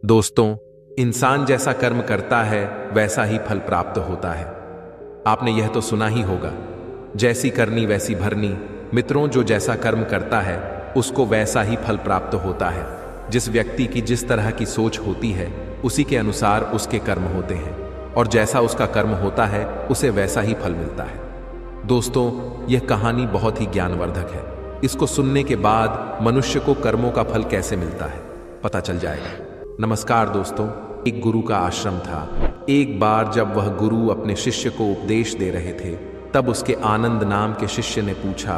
दोस्तों, इंसान जैसा कर्म करता है वैसा ही फल प्राप्त होता है। आपने यह तो सुना ही होगा, जैसी करनी वैसी भरनी। मित्रों, जो जैसा कर्म करता है उसको वैसा ही फल प्राप्त होता है। जिस व्यक्ति की जिस तरह की सोच होती है उसी के अनुसार उसके कर्म होते हैं, और जैसा उसका कर्म होता है उसे वैसा ही फल मिलता है। दोस्तों, यह कहानी बहुत ही ज्ञानवर्धक है। इसको सुनने के बाद मनुष्य को कर्मों का फल कैसे मिलता है पता चल जाएगा। नमस्कार दोस्तों, एक गुरु का आश्रम था। एक बार जब वह गुरु अपने शिष्य को उपदेश दे रहे थे, तब उसके आनंद नाम के शिष्य ने पूछा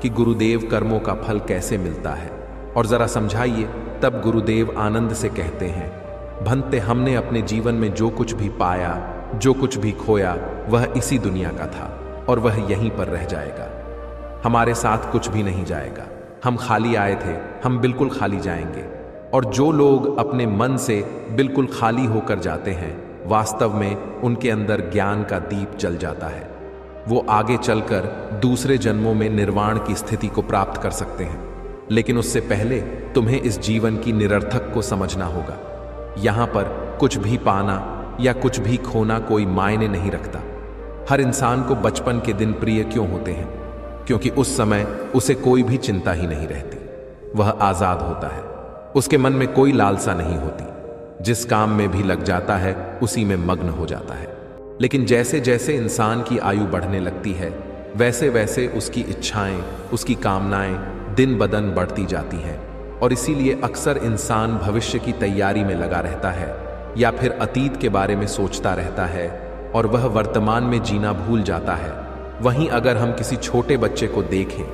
कि गुरुदेव, कर्मों का फल कैसे मिलता है और जरा समझाइए। तब गुरुदेव आनंद से कहते हैं, भंते, हमने अपने जीवन में जो कुछ भी पाया, जो कुछ भी खोया, वह इसी दुनिया का था और वह यहीं पर रह जाएगा। हमारे साथ कुछ भी नहीं जाएगा। हम खाली आए थे, हम बिल्कुल खाली जाएंगे। और जो लोग अपने मन से बिल्कुल खाली होकर जाते हैं, वास्तव में उनके अंदर ज्ञान का दीप जल जाता है। वो आगे चलकर दूसरे जन्मों में निर्वाण की स्थिति को प्राप्त कर सकते हैं। लेकिन उससे पहले तुम्हें इस जीवन की निरर्थक को समझना होगा। यहाँ पर कुछ भी पाना या कुछ भी खोना कोई मायने नहीं रखता। हर इंसान को बचपन के दिन प्रिय क्यों होते हैं? क्योंकि उस समय उसे कोई भी चिंता ही नहीं रहती। वह आजाद होता है, उसके मन में कोई लालसा नहीं होती। जिस काम में भी लग जाता है उसी में मग्न हो जाता है। लेकिन जैसे जैसे इंसान की आयु बढ़ने लगती है, वैसे वैसे उसकी इच्छाएं, उसकी कामनाएं दिन ब दिन बढ़ती जाती हैं। और इसीलिए अक्सर इंसान भविष्य की तैयारी में लगा रहता है या फिर अतीत के बारे में सोचता रहता है और वह वर्तमान में जीना भूल जाता है। वहीं अगर हम किसी छोटे बच्चे को देखें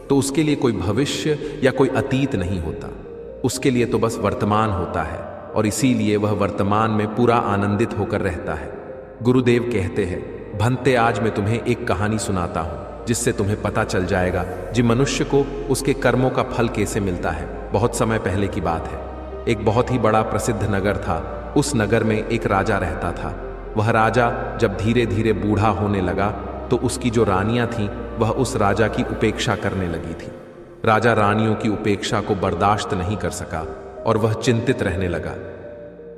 तो उसके लिए कोई भविष्य या कोई अतीत नहीं होता। उसके लिए तो बस वर्तमान होता है, और इसीलिए वह वर्तमान में पूरा आनंदित होकर रहता है। गुरुदेव कहते हैं, भंते, आज मैं तुम्हें एक कहानी सुनाता हूं जिससे तुम्हें पता चल जाएगा कि मनुष्य को उसके कर्मों का फल कैसे मिलता है। बहुत समय पहले की बात है। एक बहुत ही बड़ा प्रसिद्ध नगर था। उस नगर में एक राजा रहता था। वह राजा जब धीरे धीरे बूढ़ा होने लगा तो उसकी जो रानियां थीं वह उस राजा की उपेक्षा करने लगी थी। राजा रानियों की उपेक्षा को बर्दाश्त नहीं कर सका और वह चिंतित रहने लगा।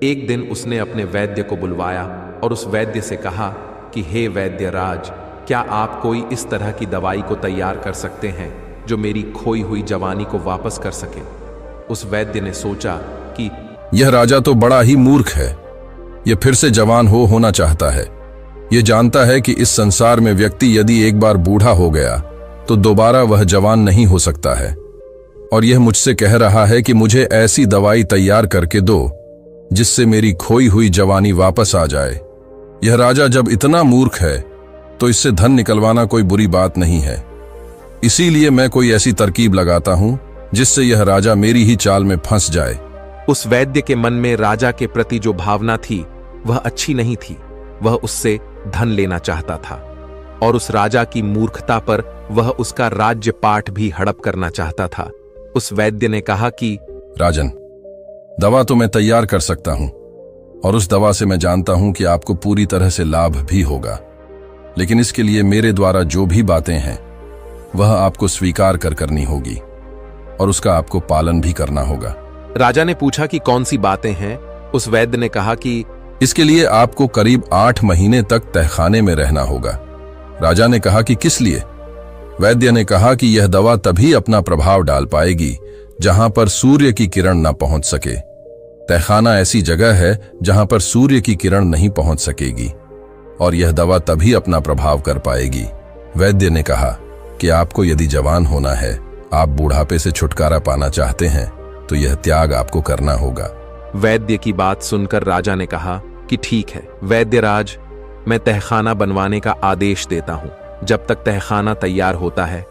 एक दिन उसने अपने वैद्य को बुलवाया और उस वैद्य से कहा कि हे वैद्य राज, क्या आप कोई इस तरह की दवाई को तैयार कर सकते हैं जो मेरी खोई हुई जवानी को वापस कर सके। उस वैद्य ने सोचा कि यह राजा तो बड़ा ही मूर्ख है। यह फिर से जवान होना चाहता है। यह जानता है कि इस संसार में व्यक्ति यदि एक बार बूढ़ा हो गया तो दोबारा वह जवान नहीं हो सकता है। और यह मुझसे कह रहा है कि मुझे ऐसी दवाई तैयार करके दो जिससे मेरी खोई हुई जवानी वापस आ जाए। यह राजा जब इतना मूर्ख है तो इससे धन निकलवाना कोई बुरी बात नहीं है। इसीलिए मैं कोई ऐसी तरकीब लगाता हूं जिससे यह राजा मेरी ही चाल में फंस जाए। उस वैद्य के मन में राजा के प्रति जो भावना थी वह अच्छी नहीं थी। वह उससे धन लेना चाहता था और उस राजा की मूर्खता पर वह उसका राज्य पाठ भी हड़प करना चाहता था। उस वैद्य ने कहा कि राजन, दवा तो मैं तैयार कर सकता हूं और उस दवा से मैं जानता हूं कि आपको पूरी तरह से लाभ भी होगा। लेकिन इसके लिए मेरे द्वारा जो भी बातें हैं वह आपको स्वीकार करनी होगी और उसका आपको पालन भी करना होगा। राजा ने पूछा कि कौन सी बातें हैं। उस वैद्य ने कहा कि इसके लिए आपको करीब 8 महीने तक तहखाने में रहना होगा। राजा ने कहा कि किस लिए? वैद्य ने कहा कि यह दवा तभी अपना प्रभाव डाल पाएगी जहां पर सूर्य की किरण न पहुंच सके। तहखाना ऐसी जगह है जहां पर सूर्य की किरण नहीं पहुंच सकेगी और यह दवा तभी अपना प्रभाव कर पाएगी। वैद्य ने कहा कि आपको यदि जवान होना है, आप बुढ़ापे से छुटकारा पाना चाहते हैं, तो यह त्याग आपको करना होगा। वैद्य की बात सुनकर राजा ने कहा कि ठीक है वैद्य राज, मैं तहखाना बनवाने का आदेश देता हूं। जब तक तहखाना तैयार होता है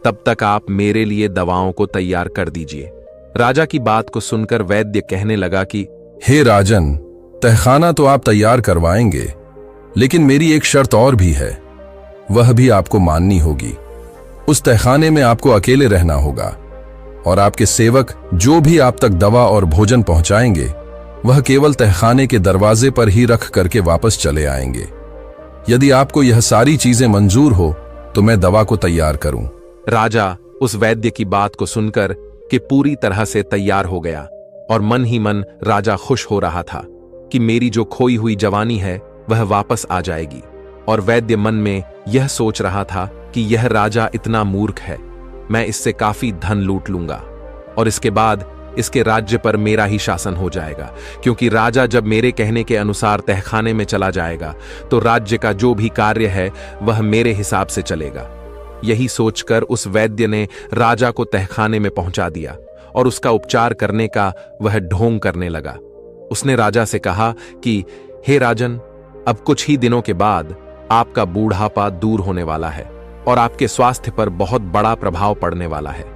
तब तक आप मेरे लिए दवाओं को तैयार कर दीजिए। राजा की बात को सुनकर वैद्य कहने लगा कि हे राजन, तहखाना तो आप तैयार करवाएंगे, लेकिन मेरी एक शर्त और भी है, वह भी आपको माननी होगी। उस तहखाने में आपको अकेले रहना होगा और आपके सेवक जो भी आप तक दवा और भोजन पहुंचाएंगे वह केवल तहखाने के दरवाजे पर ही रख करके वापस चले आएंगे। यदि आपको यह सारी चीजें मंजूर हो तो मैं दवा को तैयार करूं। राजा उस वैद्य की बात को सुनकर कि पूरी तरह से तैयार हो गया और मन ही मन राजा खुश हो रहा था कि मेरी जो खोई हुई जवानी है वह वापस आ जाएगी। और वैद्य मन में यह सोच रहा था कि यह राजा इतना मूर्ख है, मैं इससे काफी धन लूट लूंगा और इसके बाद इसके राज्य पर मेरा ही शासन हो जाएगा, क्योंकि राजा जब मेरे कहने के अनुसार तहखाने में चला जाएगा तो राज्य का जो भी कार्य है वह मेरे हिसाब से चलेगा। यही सोचकर उस वैद्य ने राजा को तहखाने में पहुंचा दिया और उसका उपचार करने का वह ढोंग करने लगा। उसने राजा से कहा कि हे राजन, अब कुछ ही दिनों के बाद आपका बूढ़ापा दूर होने वाला है और आपके स्वास्थ्य पर बहुत बड़ा प्रभाव पड़ने वाला है।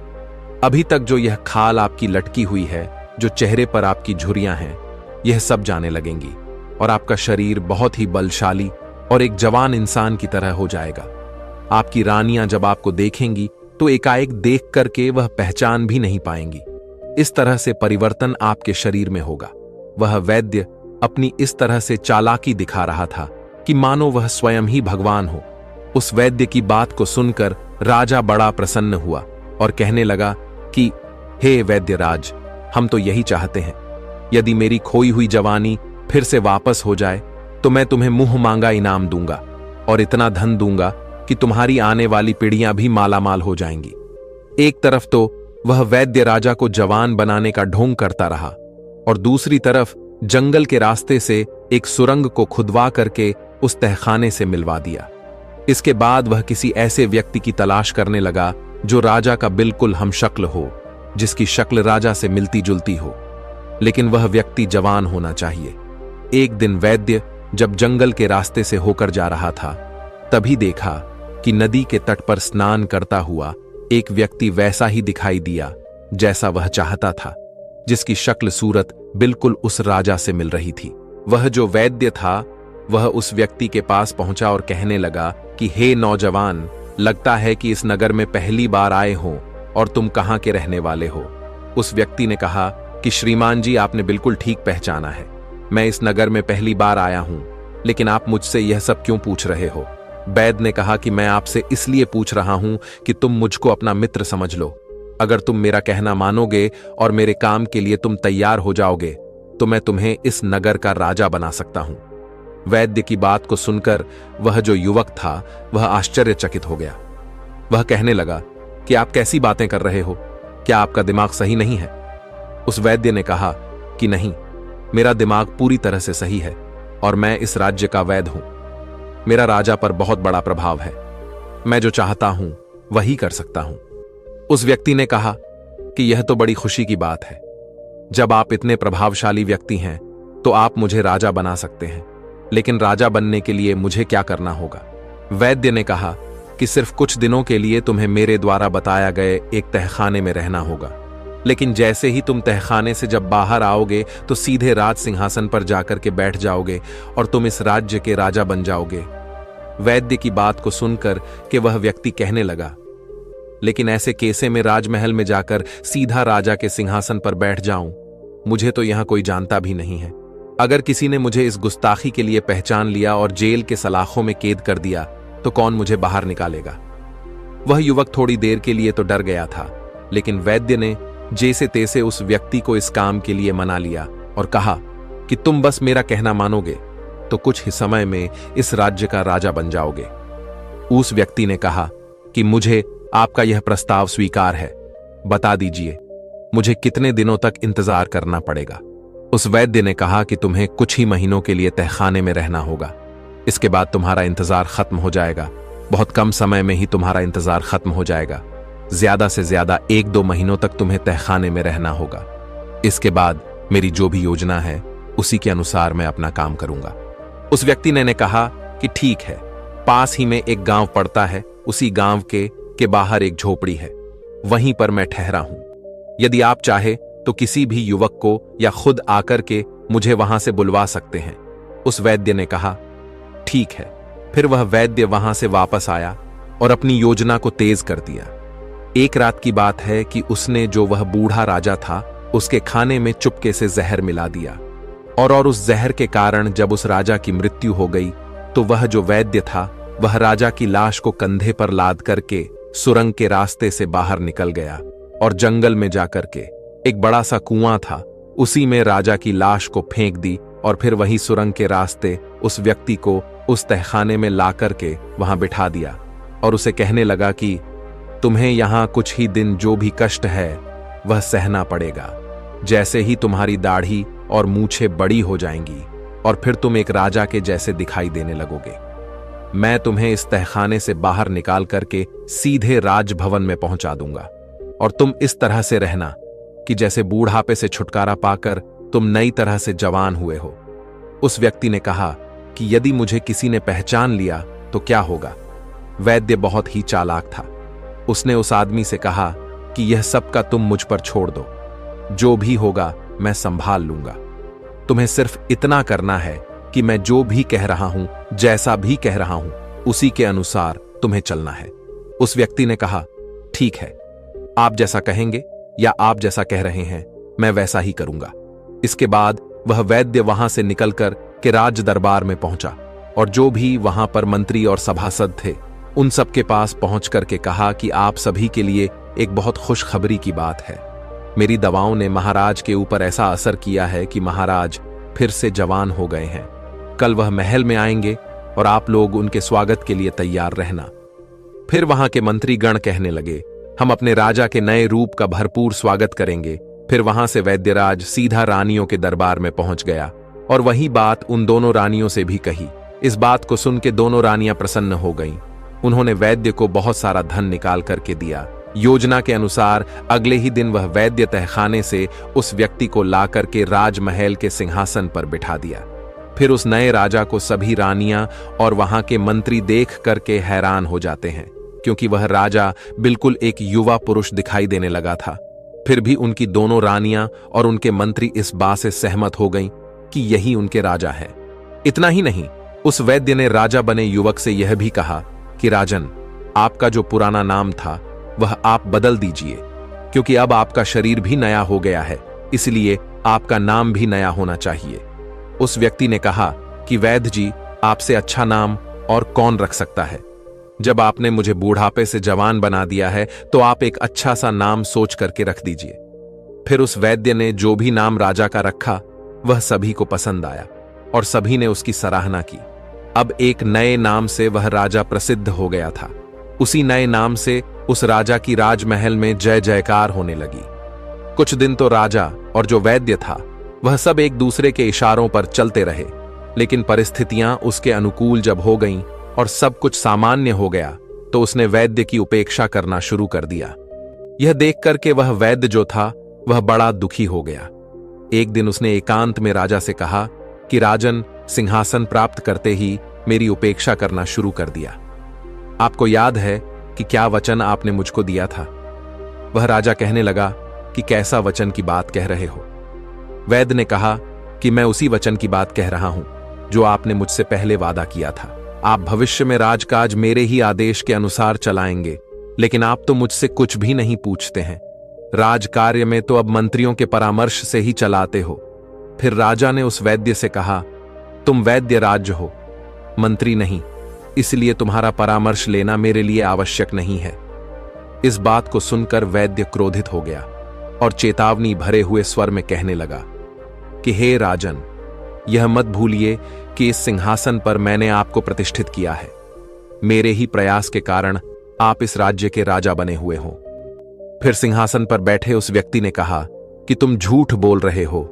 अभी तक जो यह खाल आपकी लटकी हुई है, जो चेहरे पर आपकी झुर्रियां हैं, यह सब जाने लगेंगी और आपका शरीर बहुत ही बलशाली और एक जवान इंसान की तरह हो जाएगा। आपकी रानियां जब आपको देखेंगी तो एकाएक देख करके वह पहचान भी नहीं पाएंगी। इस तरह से परिवर्तन आपके शरीर में होगा। वह वैद्य अपनी इस तरह से चालाकी दिखा रहा था कि मानो वह स्वयं ही भगवान हो। उस वैद्य की बात को सुनकर राजा बड़ा प्रसन्न हुआ और कहने लगा कि हे वैद्यराज, हम तो यही चाहते हैं, यदि मेरी खोई हुई जवानी फिर से वापस हो जाए तो मैं तुम्हें मुंह मांगा इनाम दूंगा और इतना धन दूंगा कि तुम्हारी आने वाली पीढ़ियां भी मालामाल हो जाएंगी। एक तरफ तो वह वैद्य राजा को जवान बनाने का ढोंग करता रहा और दूसरी तरफ जंगल के रास्ते से एक सुरंग को खुदवा करके उस तहखाने से मिलवा दिया। इसके बाद वह किसी ऐसे व्यक्ति की तलाश करने लगा जो राजा का बिल्कुल हमशक्ल हो, जिसकी शक्ल राजा से मिलती जुलती हो, लेकिन वह व्यक्ति जवान होना चाहिए। एक दिन वैद्य जब जंगल के रास्ते से होकर जा रहा था, तभी देखा कि नदी के तट पर स्नान करता हुआ एक व्यक्ति वैसा ही दिखाई दिया जैसा वह चाहता था, जिसकी शक्ल सूरत बिल्कुल उस राजा से मिल रही थी। वह जो वैद्य था वह उस व्यक्ति के पास पहुंचा और कहने लगा कि हे नौजवान, लगता है कि इस नगर में पहली बार आए हो और तुम कहां के रहने वाले हो। उस व्यक्ति ने कहा कि श्रीमान जी, आपने बिल्कुल ठीक पहचाना है, मैं इस नगर में पहली बार आया हूं, लेकिन आप मुझसे यह सब क्यों पूछ रहे हो। वैद्य ने कहा कि मैं आपसे इसलिए पूछ रहा हूं कि तुम मुझको अपना मित्र समझ लो। अगर तुम मेरा कहना मानोगे और मेरे काम के लिए तुम तैयार हो जाओगे तो मैं तुम्हें इस नगर का राजा बना सकता हूं। वैद्य की बात को सुनकर वह जो युवक था वह आश्चर्यचकित हो गया। वह कहने लगा कि आप कैसी बातें कर रहे हो, क्या आपका दिमाग सही नहीं है। उस वैद्य ने कहा कि नहीं, मेरा दिमाग पूरी तरह से सही है और मैं इस राज्य का वैद्य हूं। मेरा राजा पर बहुत बड़ा प्रभाव है, मैं जो चाहता हूं वही कर सकता हूं। उस व्यक्ति ने कहा कि यह तो बड़ी खुशी की बात है, जब आप इतने प्रभावशाली व्यक्ति हैं तो आप मुझे राजा बना सकते हैं, लेकिन राजा बनने के लिए मुझे क्या करना होगा। वैद्य ने कहा कि सिर्फ कुछ दिनों के लिए तुम्हें मेरे द्वारा बताया गए एक तहखाने में रहना होगा, लेकिन जैसे ही तुम तहखाने से जब बाहर आओगे तो सीधे राज सिंहासन पर जाकर के बैठ जाओगे और तुम इस राज्य के राजा बन जाओगे। वैद्य की बात को सुनकर कि वह व्यक्ति कहने लगा, लेकिन ऐसे कैसे में राजमहल में जाकर सीधा राजा के सिंहासन पर बैठ जाऊं, मुझे तो यहां कोई जानता भी नहीं है। अगर किसी ने मुझे इस गुस्ताखी के लिए पहचान लिया और जेल के सलाखों में कैद कर दिया तो कौन मुझे बाहर निकालेगा। वह युवक थोड़ी देर के लिए तो डर गया था, लेकिन वैद्य ने जैसे तैसे उस व्यक्ति को इस काम के लिए मना लिया और कहा कि तुम बस मेरा कहना मानोगे तो कुछ ही समय में इस राज्य का राजा बन जाओगे। उस व्यक्ति ने कहा कि मुझे आपका यह प्रस्ताव स्वीकार है, बता दीजिए मुझे कितने दिनों तक इंतजार करना पड़ेगा। उस वैद्य ने कहा कि तुम्हें कुछ ही महीनों के लिए तहखाने में रहना होगा, इसके बाद तुम्हारा इंतजार खत्म हो जाएगा। बहुत कम समय में ही तुम्हारा इंतजार खत्म हो जाएगा, ज्यादा से ज्यादा 1-2 महीनों तक तुम्हें तहखाने में रहना होगा। इसके बाद मेरी जो भी योजना है उसी के अनुसार मैं अपना काम करूंगा। उस व्यक्ति ने कहा कि ठीक है, पास ही में एक गांव पड़ता है, उसी गांव के बाहर एक झोपड़ी है, वहीं पर मैं ठहरा हूं। यदि आप चाहे तो किसी भी युवक को या खुद आकर के मुझे वहां से बुलवा सकते हैं। उस वैद्य ने कहा ठीक है। फिर वह वैद्य वहां से वापस आया और अपनी योजना को तेज कर दिया। एक रात की बात है कि उसने जो वह बूढ़ा राजा था उसके खाने में चुपके से जहर मिला दिया और उस जहर के कारण जब उस राजा की मृत्यु हो गई तो वह जो वैद्य था वह राजा की लाश को कंधे पर लाद करके सुरंग के रास्ते से बाहर निकल गया और जंगल में जाकर के एक बड़ा सा कुआं था उसी में राजा की लाश को फेंक दी और फिर वही सुरंग के रास्ते उस व्यक्ति को उस तहखाने में ला करके वहां बिठा दिया और उसे कहने लगा कि तुम्हें यहां कुछ ही दिन जो भी कष्ट है वह सहना पड़ेगा। जैसे ही तुम्हारी दाढ़ी और मूछें बड़ी हो जाएंगी और फिर तुम एक राजा के जैसे दिखाई देने लगोगे, मैं तुम्हें इस तहखाने से बाहर निकाल करके सीधे राजभवन में पहुंचा दूंगा और तुम इस तरह से रहना कि जैसे बूढ़ापे से छुटकारा पाकर तुम नई तरह से जवान हुए हो। उस व्यक्ति ने कहा कि यदि मुझे किसी ने पहचान लिया तो क्या होगा? वैद्य बहुत ही चालाक था। उसने उस आदमी से कहा कि यह सब का तुम मुझ पर छोड़ दो, जो भी होगा मैं संभाल लूंगा। तुम्हें सिर्फ इतना करना है कि मैं जो भी कह रहा हूं, जैसा भी कह रहा हूं, उसी के अनुसार तुम्हें चलना है। उस व्यक्ति ने कहा, ठीक है, आप जैसा कहेंगे या आप जैसा कह रहे हैं मैं वैसा ही करूंगा। इसके बाद वह वैद्य वहां से निकलकर के राज दरबार में पहुंचा और जो भी वहां पर मंत्री और सभासद थे उन सब के पास पहुंच करके कहा कि आप सभी के लिए एक बहुत खुशखबरी की बात है। मेरी दवाओं ने महाराज के ऊपर ऐसा असर किया है कि महाराज फिर से जवान हो गए हैं। कल वह महल में आएंगे और आप लोग उनके स्वागत के लिए तैयार रहना। फिर वहां के मंत्री गण कहने लगे, हम अपने राजा के नए रूप का भरपूर स्वागत करेंगे। फिर वहां से वैद्यराज सीधा रानियों के दरबार में पहुंच गया और वही बात उन दोनों रानियों से भी कही। इस बात को सुन के दोनों रानियां प्रसन्न हो गईं। उन्होंने वैद्य को बहुत सारा धन निकाल करके दिया। योजना के अनुसार अगले ही दिन वह वैद्य तहखाने से उस व्यक्ति को ला करके राजमहल के सिंहासन पर बिठा दिया। फिर उस नए राजा को सभी रानियां और वहां के मंत्री देख करके हैरान हो जाते हैं, क्योंकि वह राजा बिल्कुल एक युवा पुरुष दिखाई देने लगा था। फिर भी उनकी दोनों रानियां और उनके मंत्री इस बात से सहमत हो गईं कि यही उनके राजा है। इतना ही नहीं, उस वैद्य ने राजा बने युवक से यह भी कहा कि राजन, आपका जो पुराना नाम था वह आप बदल दीजिए, क्योंकि अब आपका शरीर भी नया हो गया है, इसलिए आपका नाम भी नया होना चाहिए। उस व्यक्ति ने कहा कि वैद्य जी, आपसे अच्छा नाम और कौन रख सकता है? जब आपने मुझे बूढ़ापे से जवान बना दिया है तो आप एक अच्छा सा नाम सोच करके रख दीजिए। फिर उस वैद्य ने जो भी नाम राजा का रखा वह सभी को पसंद आया और सभी ने उसकी सराहना की। अब एक नए नाम से वह राजा प्रसिद्ध हो गया था। उसी नए नाम से उस राजा की राजमहल में जय जयकार होने लगी। कुछ दिन तो राजा और जो वैद्य था वह सब एक दूसरे के इशारों पर चलते रहे, लेकिन परिस्थितियां उसके अनुकूल जब हो गईं और सब कुछ सामान्य हो गया तो उसने वैद्य की उपेक्षा करना शुरू कर दिया। यह देख करके वह वैद्य जो था वह बड़ा दुखी हो गया। एक दिन उसने एकांत में राजा से कहा कि राजन, सिंहासन प्राप्त करते ही मेरी उपेक्षा करना शुरू कर दिया। आपको याद है कि क्या वचन आपने मुझको दिया था? वह राजा कहने लगा कि कैसा वचन की बात कह रहे हो? वैद्य ने कहा कि मैं उसी वचन की बात कह रहा हूं जो आपने मुझसे पहले वादा किया था। आप भविष्य में राजकाज मेरे ही आदेश के अनुसार चलाएंगे, लेकिन आप तो मुझसे कुछ भी नहीं पूछते हैं। राजकार्य में तो अब मंत्रियों के परामर्श से ही चलाते हो। फिर राजा ने उस वैद्य से कहा, तुम वैद्य राज्य हो, मंत्री नहीं, इसलिए तुम्हारा परामर्श लेना मेरे लिए आवश्यक नहीं है। इस बात को सुनकर वैद्य क्रोधित हो गया और चेतावनी भरे हुए स्वर में कहने लगा कि हे राजन, यह मत भूलिए कि इस सिंहासन पर मैंने आपको प्रतिष्ठित किया है। मेरे ही प्रयास के कारण आप इस राज्य के राजा बने हुए हो। फिर सिंहासन पर बैठे उस व्यक्ति ने कहा कि तुम झूठ बोल रहे हो,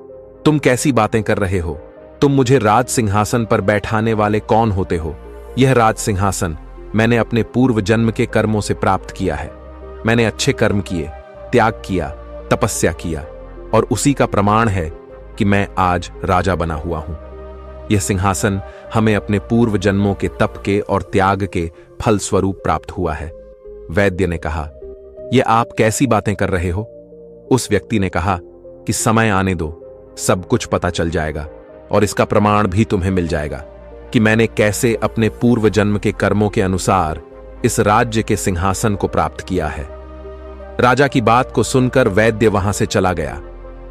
तुम कैसी बातें कर रहे हो? तुम मुझे राज सिंहासन पर बैठाने वाले कौन होते हो? यह राज सिंहासन मैंने अपने पूर्व जन्म के कर्मों से प्राप्त किया है। मैंने अच्छे कर्म किए, त्याग किया, तपस्या किया और उसी का प्रमाण है कि मैं आज राजा बना हुआ हूं। यह सिंहासन हमें अपने पूर्व जन्मों के तप के और त्याग के फल स्वरूप प्राप्त हुआ है। वैद्य ने कहा, यह आप कैसी बातें कर रहे हो? उस व्यक्ति ने कहा कि समय आने दो, सब कुछ पता चल जाएगा और इसका प्रमाण भी तुम्हें मिल जाएगा कि मैंने कैसे अपने पूर्व जन्म के कर्मों के अनुसार इस राज्य के सिंहासन को प्राप्त किया है। राजा की बात को सुनकर वैद्य वहां से चला गया।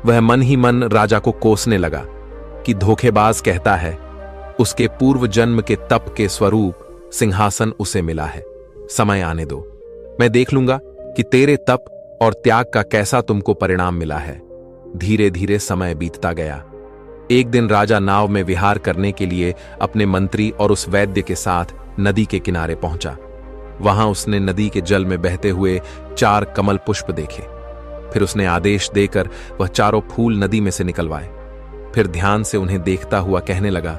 वह मन ही मन राजा को कोसने लगा कि धोखेबाज कहता है उसके पूर्व जन्म के तप के स्वरूप सिंहासन उसे मिला है। समय आने दो, मैं देख लूंगा कि तेरे तप और त्याग का कैसा तुमको परिणाम मिला है। धीरे धीरे समय बीतता गया। एक दिन राजा नाव में विहार करने के लिए अपने मंत्री और उस वैद्य के साथ नदी के किनारे पहुंचा। वहां उसने नदी के जल में बहते हुए 4 कमल पुष्प देखे। फिर उसने आदेश देकर वह चारों फूल नदी में से निकलवाए। फिर ध्यान से उन्हें देखता हुआ कहने लगा,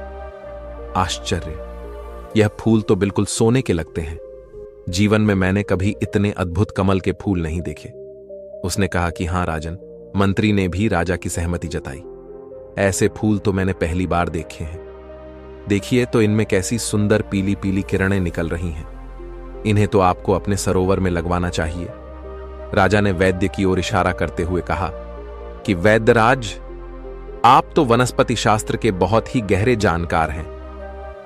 आश्चर्य, यह फूल तो बिल्कुल सोने के लगते हैं। जीवन में मैंने कभी इतने अद्भुत कमल के फूल नहीं देखे। उसने कहा कि हां राजन। मंत्री ने भी राजा की सहमति जताई। ऐसे फूल तो मैंने पहली बार देखे हैं। देखिए तो इनमें कैसी सुंदर पीली पीली किरणें निकल रही हैं। इन्हें तो आपको अपने सरोवर में लगवाना चाहिए। राजा ने वैद्य की ओर इशारा करते हुए कहा कि वैद्यराज, आप तो वनस्पति शास्त्र के बहुत ही गहरे जानकार हैं।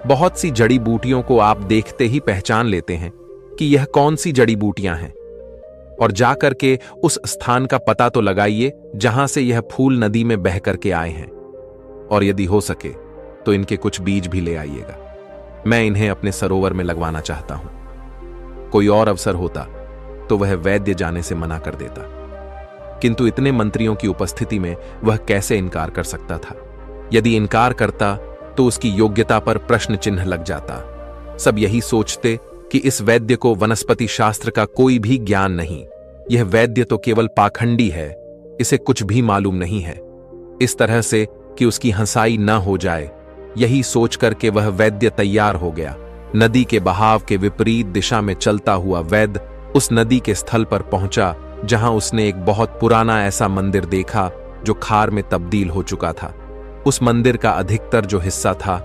बहुत सी जड़ी बूटियों को आप देखते ही पहचान लेते हैं कि यह कौन सी जड़ी बूटियां हैं, और जाकर के उस स्थान का पता तो लगाइए जहां से यह फूल नदी में बह करके आए हैं, और यदि हो सके तो इनके कुछ बीज भी ले आइएगा। मैं इन्हें अपने सरोवर में लगवाना चाहता हूं। कोई और अवसर होता तो वह वैद्य जाने से मना कर देता, किंतु इतने मंत्रियों की उपस्थिति में वह कैसे इनकार कर सकता था। यदि इनकार करता तो उसकी योग्यता पर प्रश्न चिन्ह लग जाता। सब यही सोचते कि इस वैद्य को वनस्पति शास्त्र का कोई भी ज्ञान नहीं, यह वैद्य तो केवल पाखंडी है, इसे कुछ भी मालूम नहीं है। इस तरह से कि उसकी हंसाई न हो जाए, यही सोच करके वह वैद्य तैयार हो गया। नदी के बहाव के विपरीत दिशा में चलता हुआ वैद्य उस नदी के स्थल पर पहुंचा जहां उसने एक बहुत पुराना ऐसा मंदिर देखा जो खार में तब्दील हो चुका था। उस मंदिर का अधिकतर जो हिस्सा था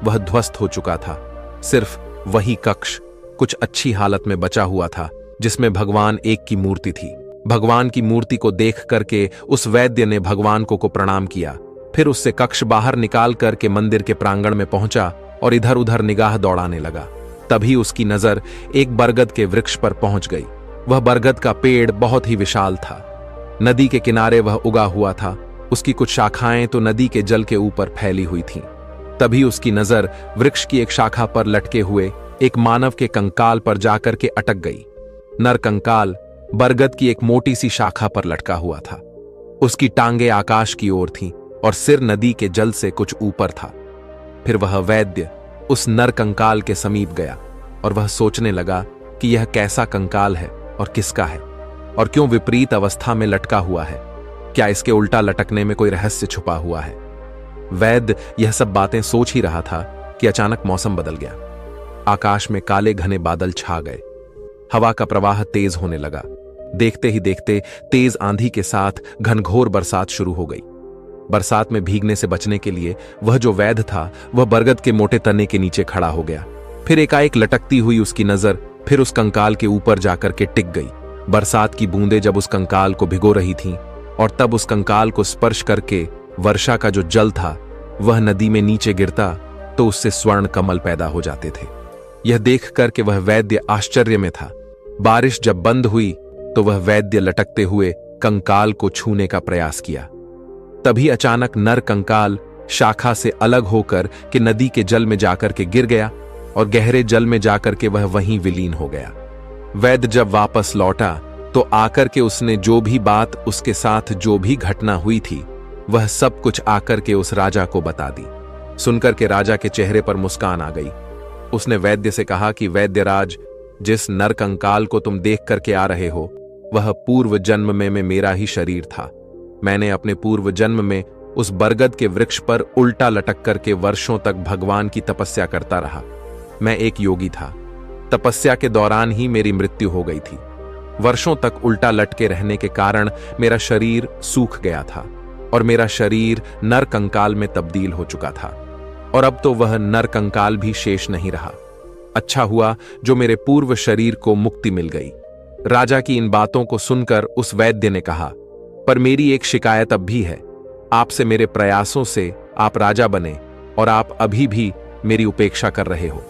वह ध्वस्त हो चुका था। सिर्फ वही कक्ष कुछ अच्छी हालत में बचा हुआ था, जिसमें भगवान एक की मूर्ति थी। भगवान की मूर्ति को देख करके उस वैद्य ने भगवान को प्रणाम किया। फिर उससे कक्ष बाहर निकाल करके मंदिर के प्रांगण में पहुंचा और इधर उधर निगाह दौड़ाने लगा। तभी उसकी नजर एक बरगद के वृक्ष पर पहुंच गई। वह बरगद का पेड़ बहुत ही विशाल था। नदी के किनारे वह उगा हुआ था। उसकी कुछ शाखाएं तो नदी के जल के ऊपर फैली हुई थीं। तभी उसकी नजर वृक्ष की एक शाखा पर लटके हुए एक मानव के कंकाल पर जाकर के अटक गई। नर कंकाल बरगद की एक मोटी सी शाखा पर लटका हुआ था। उसकी टांगे आकाश की ओर थीं और सिर नदी के जल से कुछ ऊपर था। फिर वह वैद्य उस नर कंकाल के समीप गया और वह सोचने लगा कि यह कैसा कंकाल है और किसका है, और क्यों विपरीत अवस्था में लटका हुआ है। क्या इसके उल्टा लटकने में कोई रहस्य छुपा हुआ है? वैद्य यह सब बातें सोच ही रहा था कि अचानक मौसम बदल गया। आकाश में काले घने बादल छा गए। हवा का प्रवाह तेज होने लगा। देखते ही देखते तेज आंधी के साथ घनघोर बरसात शुरू हो गई। बरसात में भीगने से बचने के लिए वह जो वैद्य था वह बरगद के मोटे तने के नीचे खड़ा हो गया। फिर एकाएक लटकती हुई उसकी नजर फिर उस कंकाल के ऊपर जाकर के टिक गई। बरसात की बूंदें जब उस कंकाल को भिगो रही थीं और तब उस कंकाल को स्पर्श करके वर्षा का जो जल था वह नदी में नीचे गिरता तो उससे स्वर्ण कमल पैदा हो जाते थे। यह देख करके वह वैद्य आश्चर्य में था। बारिश जब बंद हुई तो वह वैद्य लटकते हुए कंकाल को छूने का प्रयास किया। तभी अचानक नर कंकाल शाखा से अलग होकर के नदी के जल में जाकर के गिर गया और गहरे जल में जाकर के वह वहीं विलीन हो गया। वैद्य जब वापस लौटा तो आकर के उसने जो भी बात उसके साथ जो भी घटना हुई थी वह सब कुछ आकर के उस राजा को बता दी। सुनकर के राजा के चेहरे पर मुस्कान आ गई। उसने वैद्य से कहा कि वैद्यराज, जिस नर कंकाल को तुम देख करके आ रहे हो वह पूर्व जन्म में मेरा ही शरीर था। मैंने अपने पूर्व जन्म में उस बरगद के वृक्ष पर उल्टा लटक करके वर्षों तक भगवान की तपस्या करता रहा। मैं एक योगी था। तपस्या के दौरान ही मेरी मृत्यु हो गई थी। वर्षों तक उल्टा लटके रहने के कारण मेरा शरीर सूख गया था और मेरा शरीर नर कंकाल में तब्दील हो चुका था, और अब तो वह नर कंकाल भी शेष नहीं रहा। अच्छा हुआ जो मेरे पूर्व शरीर को मुक्ति मिल गई। राजा की इन बातों को सुनकर उस वैद्य ने कहा, पर मेरी एक शिकायत अब भी है। आपसे मेरे प्रयासों से आप राजा बने और आप अभी भी मेरी उपेक्षा कर रहे हो।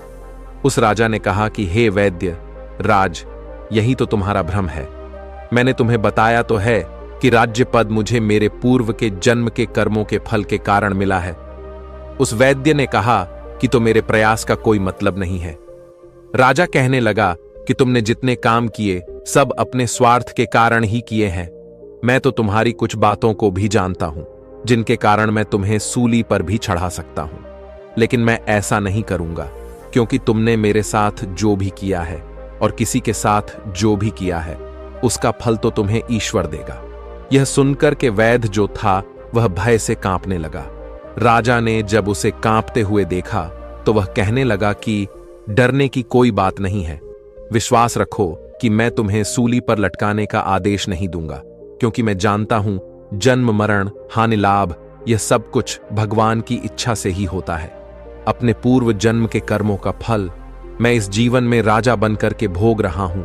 उस राजा ने कहा कि हे वैद्य राज, यही तो तुम्हारा भ्रम है। मैंने तुम्हें बताया तो है कि राज्य पद मुझे मेरे पूर्व के जन्म के कर्मों के फल के कारण मिला है। उस वैद्य ने कहा कि तो मेरे प्रयास का कोई मतलब नहीं है। राजा कहने लगा कि तुमने जितने काम किए सब अपने स्वार्थ के कारण ही किए हैं। मैं तो तुम्हारी कुछ बातों को भी जानता हूं, जिनके कारण मैं तुम्हें सूली पर भी चढ़ा सकता हूं। लेकिन मैं ऐसा नहीं करूंगा, क्योंकि तुमने मेरे साथ जो भी किया है और किसी के साथ जो भी किया है, उसका फल तो तुम्हें ईश्वर देगा। यह सुनकर के वैद्य जो था वह भय से कांपने लगा। राजा ने जब उसे कांपते हुए देखा तो वह कहने लगा कि डरने की कोई बात नहीं है। विश्वास रखो कि मैं तुम्हें सूली पर लटकाने का आदेश नहीं दूंगा, क्योंकि मैं जानता हूं जन्म मरण हानि लाभ यह सब कुछ भगवान की इच्छा से ही होता है। अपने पूर्व जन्म के कर्मों का फल मैं इस जीवन में राजा बनकर के भोग रहा हूं।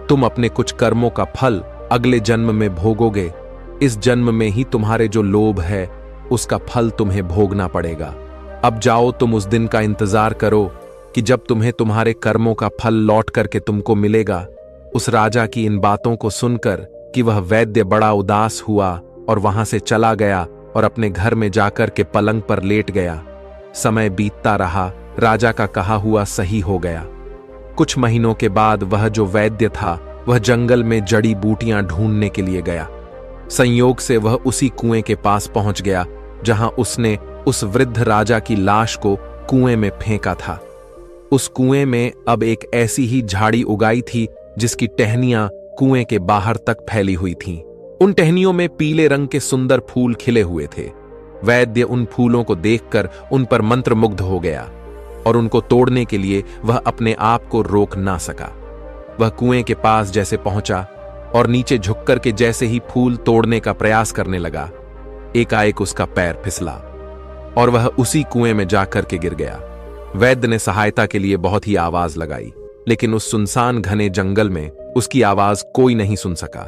तुम अपने कुछ कर्मों का फल अगले जन्म में भोगोगे। इस जन्म में ही तुम्हारे जो लोभ है उसका फल तुम्हें भोगना पड़ेगा। अब जाओ, तुम उस दिन का इंतजार करो कि जब तुम्हें तुम्हारे कर्मों का फल लौट करके तुमको मिलेगा। उस राजा की इन बातों को सुनकर कि वह वैद्य बड़ा उदास हुआ और वहां से चला गया और अपने घर में जाकर के पलंग पर लेट गया। समय बीतता रहा, राजा का कहा हुआ सही हो गया। कुछ महीनों के बाद वह जो वैद्य था वह जंगल में जड़ी बूटियां ढूंढने के लिए गया। संयोग से वह उसी कुएं के पास पहुंच गया जहां उसने उस वृद्ध राजा की लाश को कुएं में फेंका था। उस कुएं में अब एक ऐसी ही झाड़ी उगाई थी जिसकी टहनियां कुएं के बाहर तक फैली हुई थीं। उन टहनियों में पीले रंग के सुंदर फूल खिले हुए थे। वैद्य उन फूलों को देखकर उन पर मंत्रमुग्ध हो गया और उनको तोड़ने के लिए वह अपने आप को रोक ना सका। वह कुएं के पास जैसे पहुंचा और नीचे झुककर के जैसे ही फूल तोड़ने का प्रयास करने लगा, एकाएक उसका पैर फिसला और वह उसी कुएं में जाकर के गिर गया। वैद्य ने सहायता के लिए बहुत ही आवाज लगाई, लेकिन उस सुनसान घने जंगल में उसकी आवाज कोई नहीं सुन सका।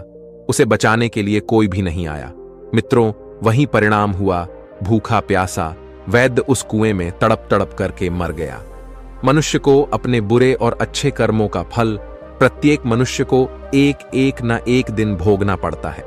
उसे बचाने के लिए कोई भी नहीं आया। मित्रों, वही परिणाम हुआ। भूखा प्यासा वैद्य उस कुएं में तड़प तड़प करके मर गया। मनुष्य को अपने बुरे और अच्छे कर्मों का फल प्रत्येक मनुष्य को एक एक न एक दिन भोगना पड़ता है।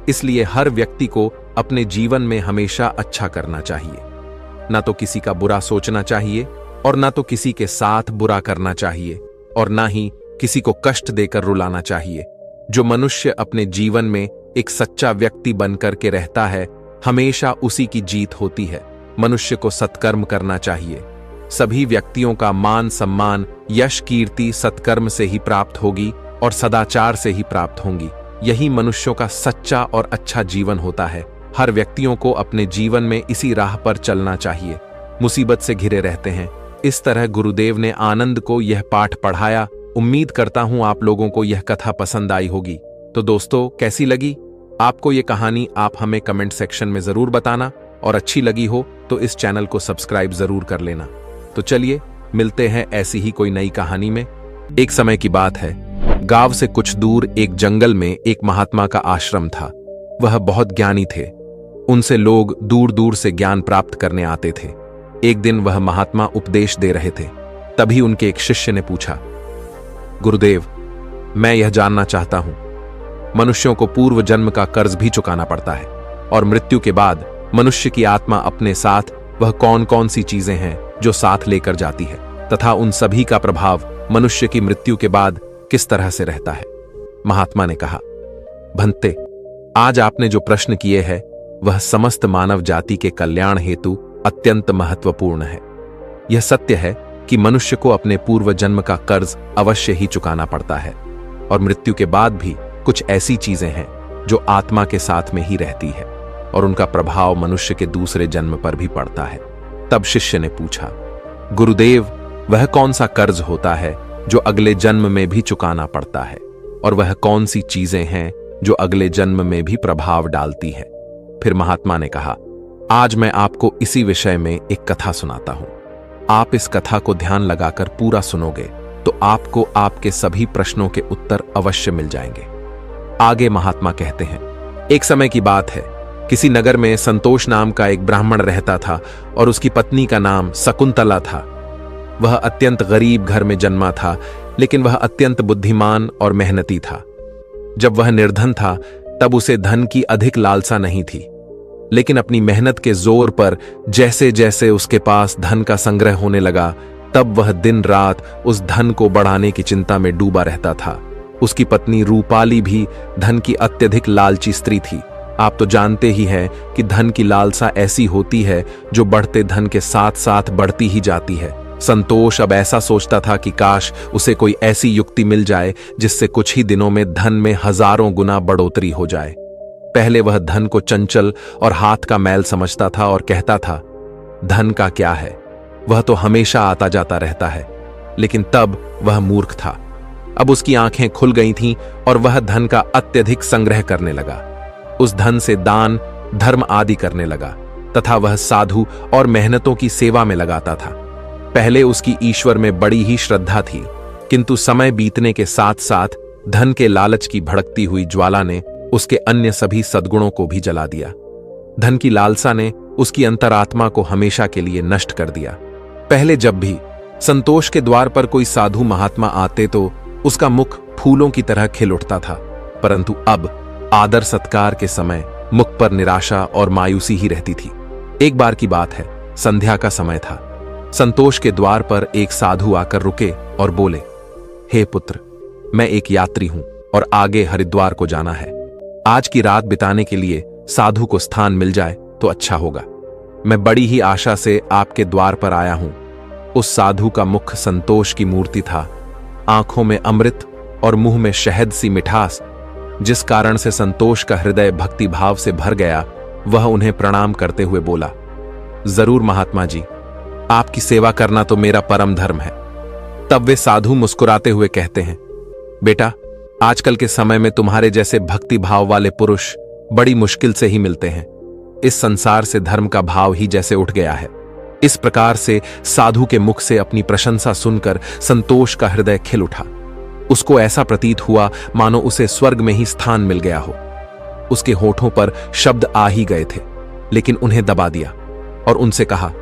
इसलिए हर व्यक्ति को अपने जीवन में हमेशा अच्छा करना चाहिए। ना तो किसी का बुरा सोचना चाहिए और ना तो किसी के साथ बुरा करना चाहिए और ना ही किसी को कष्ट देकर रुलाना चाहिए। जो मनुष्य अपने जीवन में एक सच्चा व्यक्ति बनकर के रहता है, हमेशा उसी की जीत होती है। मनुष्य को सत्कर्म करना चाहिए। सभी व्यक्तियों का मान सम्मान यश कीर्ति सत्कर्म से ही प्राप्त होगी और सदाचार से ही प्राप्त होंगी। यही मनुष्यों का सच्चा और अच्छा जीवन होता है। हर व्यक्तियों को अपने जीवन में इसी राह पर चलना चाहिए। मुसीबत से घिरे रहते हैं। इस तरह गुरुदेव ने आनंद को यह पाठ पढ़ाया। उम्मीद करता हूं आप लोगों को यह कथा पसंद आई होगी। तो दोस्तों, कैसी लगी आपको ये कहानी? आप हमें कमेंट सेक्शन में जरूर बताना, और अच्छी लगी हो तो इस चैनल को सब्सक्राइब जरूर कर लेना। तो चलिए मिलते हैं ऐसी ही कोई नई कहानी में। एक समय की बात है, गांव से कुछ दूर एक जंगल में एक महात्मा का आश्रम था। वह बहुत ज्ञानी थे। उनसे लोग दूर दूर से ज्ञान प्राप्त करने आते थे। एक दिन वह महात्मा उपदेश दे रहे थे। तभी उनके एक शिष्य ने पूछा, गुरुदेव, मैं यह जानना चाहता हूं, मनुष्यों को पूर्व जन्म का कर्ज भी चुकाना पड़ता है और मृत्यु के बाद मनुष्य की आत्मा अपने साथ वह कौन कौन सी चीजें हैं जो साथ लेकर जाती है, तथा उन सभी का प्रभाव मनुष्य की मृत्यु के बाद किस तरह से रहता है? महात्मा ने कहा, भंते, आज आपने जो प्रश्न किए हैं वह समस्त मानव जाति के कल्याण हेतु अत्यंत महत्वपूर्ण है। यह सत्य है कि मनुष्य को अपने पूर्व जन्म का कर्ज अवश्य ही चुकाना पड़ता है और मृत्यु के बाद भी कुछ ऐसी चीजें हैं जो आत्मा के साथ में ही रहती है और उनका प्रभाव मनुष्य के दूसरे जन्म पर भी पड़ता है। तब शिष्य ने पूछा, गुरुदेव, वह कौन सा कर्ज होता है जो अगले जन्म में भी चुकाना पड़ता है, और वह कौन सी चीजें हैं जो अगले जन्म में भी प्रभाव डालती है? फिर महात्मा ने कहा, आज मैं आपको इसी विषय में एक कथा सुनाता हूं। आप इस कथा को ध्यान लगाकर पूरा सुनोगे तो आपको आपके सभी प्रश्नों के उत्तर अवश्य मिल जाएंगे। आगे महात्मा कहते हैं, एक समय की बात है, किसी नगर में संतोष नाम का एक ब्राह्मण रहता था और उसकी पत्नी का नाम शकुंतला था। वह अत्यंत गरीब घर में जन्मा था, लेकिन वह अत्यंत बुद्धिमान और मेहनती था। जब वह निर्धन था तब उसे धन की अधिक लालसा नहीं थी, लेकिन अपनी मेहनत के जोर पर जैसे जैसे उसके पास धन का संग्रह होने लगा, तब वह दिन रात उस धन को बढ़ाने की चिंता में डूबा रहता था। उसकी पत्नी रूपाली भी धन की अत्यधिक लालची स्त्री थी। आप तो जानते ही हैं कि धन की लालसा ऐसी होती है जो बढ़ते धन के साथ साथ बढ़ती ही जाती है। संतोष अब ऐसा सोचता था कि काश उसे कोई ऐसी युक्ति मिल जाए जिससे कुछ ही दिनों में धन में हजारों गुना बढ़ोतरी हो जाए। पहले वह धन को चंचल और हाथ का मैल समझता था और कहता था, धन का क्या है, वह तो हमेशा आता जाता रहता है। लेकिन तब वह मूर्ख था। अब उसकी आंखें खुल गई थीं और वह धन का अत्यधिक संग्रह करने लगा। उस धन से दान, धर्म आदि करने लगा तथा वह साधु और मेहनतों की सेवा में लगाता था। पहले उसकी ईश्वर में बड़ी ही श्रद्धा थी, किंतु समय बीतने के साथ साथ धन के लालच की भड़कती हुई ज्वाला ने उसके अन्य सभी सद्गुणों को भी जला दिया। धन की लालसा ने उसकी अंतरात्मा को हमेशा के लिए नष्ट कर दिया। पहले जब भी संतोष के द्वार पर कोई साधु महात्मा आते तो उसका मुख फूलों की तरह खिल उठता था, परंतु अब आदर सत्कार के समय मुख पर निराशा और मायूसी ही रहती थी। एक बार की बात है, संध्या का समय था। संतोष के द्वार पर एक साधु आकर रुके और बोले, हे पुत्र, मैं एक यात्री हूं और आगे हरिद्वार को जाना है। आज की रात बिताने के लिए साधु को स्थान मिल जाए तो अच्छा होगा। मैं बड़ी ही आशा से आपके द्वार पर आया हूं। उस साधु का मुख संतोष की मूर्ति था, आंखों में अमृत और मुंह में शहद सी मिठास, जिस कारण से संतोष का हृदय भक्ति भाव से भर गया। वह उन्हें प्रणाम करते हुए बोला, जरूर महात्मा जी, आपकी सेवा करना तो मेरा परम धर्म है। तब वे साधु मुस्कुराते हुए कहते हैं, बेटा, आजकल के समय में तुम्हारे जैसे भक्ति भाव वाले पुरुष बड़ी मुश्किल से ही मिलते हैं। इस संसार से धर्म का भाव ही जैसे उठ गया है। इस प्रकार से साधु के मुख से अपनी प्रशंसा सुनकर संतोष का हृदय खिल उठा। उसको ऐसा प्रतीत हुआ मानो उसे स्वर्ग में ही स्थान मिल गया हो। उसके होठों पर शब्द आ ही गए थे, लेकिन उन्हें दबा दिया और उनसे कहा,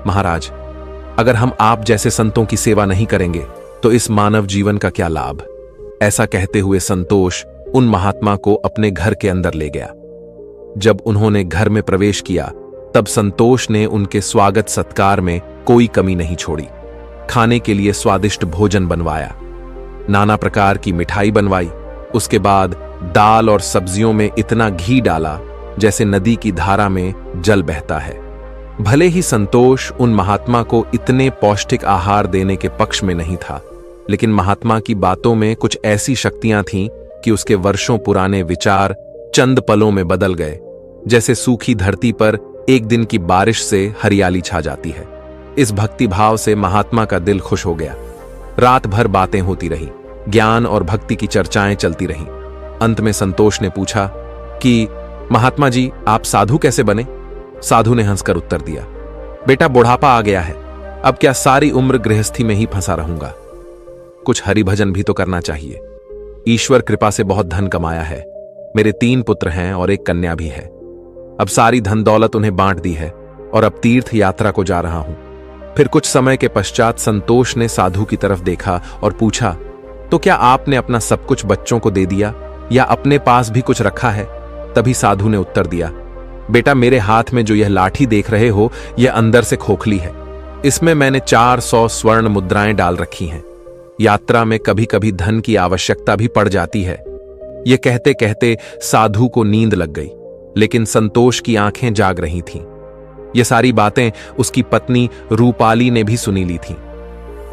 महाराज, अगर हम आप जैसे संतों की सेवा नहीं करेंगे तो इस मानव जीवन का क्या लाभ। ऐसा कहते हुए संतोष उन महात्मा को अपने घर के अंदर ले गया। जब उन्होंने घर में प्रवेश किया तब संतोष ने उनके स्वागत सत्कार में कोई कमी नहीं छोड़ी। खाने के लिए स्वादिष्ट भोजन बनवाया, नाना प्रकार की मिठाई बनवाई। उसके बाद दाल और सब्जियों में इतना घी डाला जैसे नदी की धारा में जल बहता है। भले ही संतोष उन महात्मा को इतने पौष्टिक आहार देने के पक्ष में नहीं था, लेकिन महात्मा की बातों में कुछ ऐसी शक्तियां थीं कि उसके वर्षों पुराने विचार चंद पलों में बदल गए। जैसे सूखी धरती पर एक दिन की बारिश से हरियाली छा जाती है। इस भक्ति भाव से महात्मा का दिल खुश हो गया। रात भर बातें होती रही, ज्ञान और भक्ति की चर्चाएं चलती रहीं। अंत में संतोष ने पूछा कि महात्मा जी, आप साधु कैसे बने? साधु ने हंसकर उत्तर दिया, बेटा, बुढ़ापा आ गया है, अब क्या सारी उम्र गृहस्थी में ही फंसा रहूंगा। कुछ हरि भजन भी तो करना चाहिए। ईश्वर कृपा से बहुत धन कमाया है। मेरे 3 पुत्र हैं और एक कन्या भी है। अब सारी धन दौलत उन्हें बांट दी है और अब तीर्थ यात्रा को जा रहा हूं। फिर कुछ समय के पश्चात संतोष ने साधु की तरफ देखा और पूछा, तो क्या आपने अपना सब कुछ बच्चों को दे दिया या अपने पास भी कुछ रखा है? तभी साधु ने उत्तर दिया, बेटा, मेरे हाथ में जो यह लाठी देख रहे हो, यह अंदर से खोखली है। इसमें मैंने 400 स्वर्ण मुद्राएं डाल रखी हैं। यात्रा में कभी कभी धन की आवश्यकता भी पड़ जाती है। यह कहते कहते साधु को नींद लग गई, लेकिन संतोष की आंखें जाग रही थीं। ये सारी बातें उसकी पत्नी रूपाली ने भी सुनी ली थीं।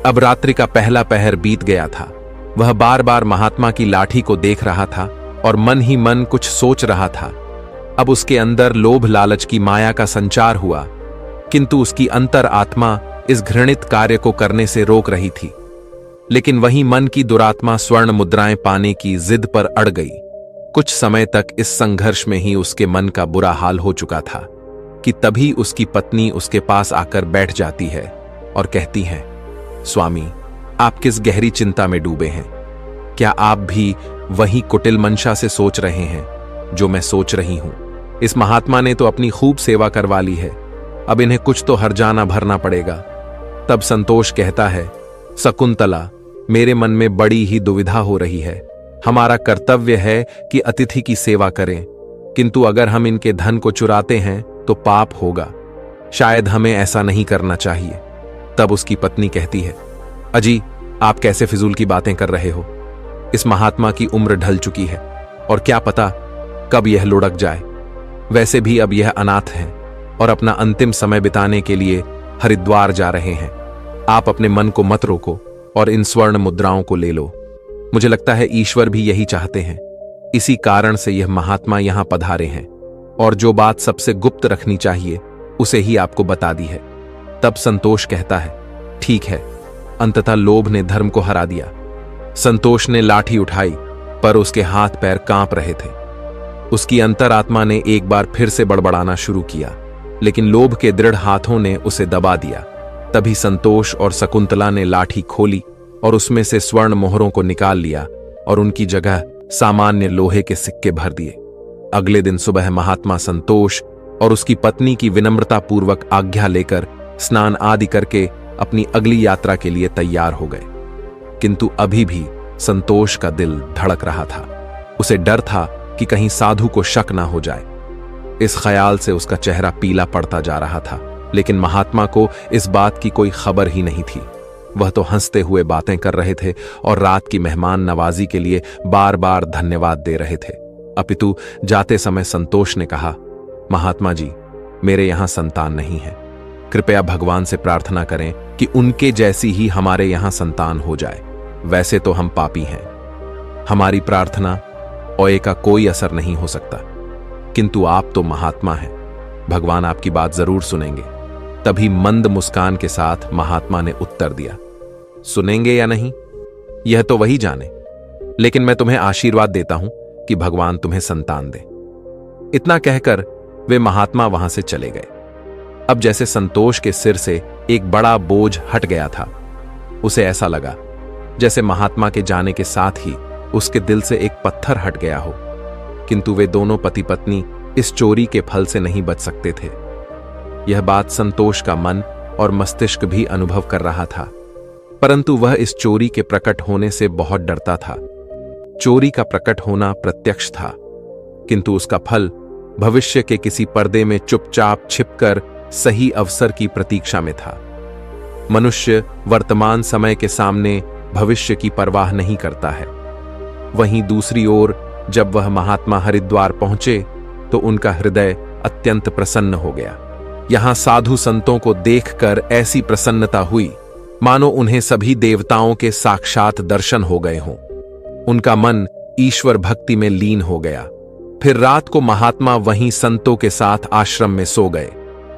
अब रात्रि का पहला पहर बीत गया था। वह बार बार महात्मा की लाठी को देख रहा था और मन ही मन कुछ सोच रहा था। अब उसके अंदर लोभ लालच की माया का संचार हुआ, किंतु उसकी अंतर आत्मा इस घृणित कार्य को करने से रोक रही थी। लेकिन वही मन की दुरात्मा स्वर्ण मुद्राएं पाने की जिद पर अड़ गई। कुछ समय तक इस संघर्ष में ही उसके मन का बुरा हाल हो चुका था कि तभी उसकी पत्नी उसके पास आकर बैठ जाती है और कहती है, स्वामी, आप किस गहरी चिंता में डूबे हैं? क्या आप भी वही कुटिल मंशा से सोच रहे हैं जो मैं सोच रही हूं? इस महात्मा ने तो अपनी खूब सेवा करवा ली है, अब इन्हें कुछ तो हर्जाना भरना पड़ेगा। तब संतोष कहता है, शकुंतला, मेरे मन में बड़ी ही दुविधा हो रही है। हमारा कर्तव्य है कि अतिथि की सेवा करें, किंतु अगर हम इनके धन को चुराते हैं तो पाप होगा। शायद हमें ऐसा नहीं करना चाहिए। तब उसकी पत्नी कहती है, अजी, आप कैसे फिजूल की बातें कर रहे हो? इस महात्मा की उम्र ढल चुकी है और क्या पता कब यह लुढ़क जाए। वैसे भी अब यह अनाथ हैं और अपना अंतिम समय बिताने के लिए हरिद्वार जा रहे हैं। आप अपने मन को मत रोको और इन स्वर्ण मुद्राओं को ले लो। मुझे लगता है ईश्वर भी यही चाहते हैं, इसी कारण से यह महात्मा यहां पधारे हैं और जो बात सबसे गुप्त रखनी चाहिए उसे ही आपको बता दी है। तब संतोष कहता है, ठीक है। अंततः लोभ ने धर्म को हरा दिया। संतोष ने लाठी उठाई पर उसके हाथ पैर कांप रहे थे। उसकी अंतरात्मा ने एक बार फिर से बड़बड़ाना शुरू किया, लेकिन लोभ के दृढ़ हाथों ने उसे दबा दिया। तभी संतोष और शकुंतला ने लाठी खोली और उसमें से स्वर्ण मोहरों को निकाल लिया और उनकी जगह सामान्य लोहे के सिक्के भर दिए। अगले दिन सुबह महात्मा संतोष और उसकी पत्नी की विनम्रतापूर्वक आज्ञा लेकर स्नान आदि करके अपनी अगली यात्रा के लिए तैयार हो गए। किंतु अभी भी संतोष का दिल धड़क रहा था। उसे डर था कि कहीं साधु को शक ना हो जाए। इस ख्याल से उसका चेहरा पीला पड़ता जा रहा था, लेकिन महात्मा को इस बात की कोई खबर ही नहीं थी। वह तो हंसते हुए बातें कर रहे थे और रात की मेहमान नवाजी के लिए बार बार धन्यवाद दे रहे थे। अपितु जाते समय संतोष ने कहा, महात्मा जी, मेरे यहां संतान नहीं है। कृपया भगवान से प्रार्थना करें कि उनके जैसी ही हमारे यहां संतान हो जाए। वैसे तो हम पापी हैं, हमारी प्रार्थना ओए का कोई असर नहीं हो सकता, किंतु आप तो महात्मा हैं, भगवान आपकी बात जरूर सुनेंगे। तभी मंद मुस्कान के साथ महात्मा ने उत्तर दिया, सुनेंगे या नहीं यह तो वही जाने, लेकिन मैं तुम्हें आशीर्वाद देता हूं कि भगवान तुम्हें संतान दे। इतना कहकर वे महात्मा वहां से चले गए। अब जैसे संतोष के सिर से एक बड़ा बोझ हट गया था। उसे ऐसा लगा जैसे महात्मा के जाने के साथ ही उसके दिल से एक पत्थर हट गया हो। किंतु वे दोनों पति पत्नी इस चोरी के फल से नहीं बच सकते थे। यह बात संतोष का मन और मस्तिष्क भी अनुभव कर रहा था, परंतु वह इस चोरी के प्रकट होने से बहुत डरता था। चोरी का प्रकट होना प्रत्यक्ष था, किंतु उसका फल भविष्य के किसी पर्दे में चुपचाप छिपकर सही अवसर की प्रतीक्षा में था। मनुष्य वर्तमान समय के सामने भविष्य की परवाह नहीं करता है। वहीं दूसरी ओर जब वह महात्मा हरिद्वार पहुंचे तो उनका हृदय अत्यंत प्रसन्न हो गया। यहां साधु संतों को देखकर ऐसी प्रसन्नता हुई मानो उन्हें सभी देवताओं के साक्षात दर्शन हो गए हों। उनका मन ईश्वर भक्ति में लीन हो गया। फिर रात को महात्मा वहीं संतों के साथ आश्रम में सो गए।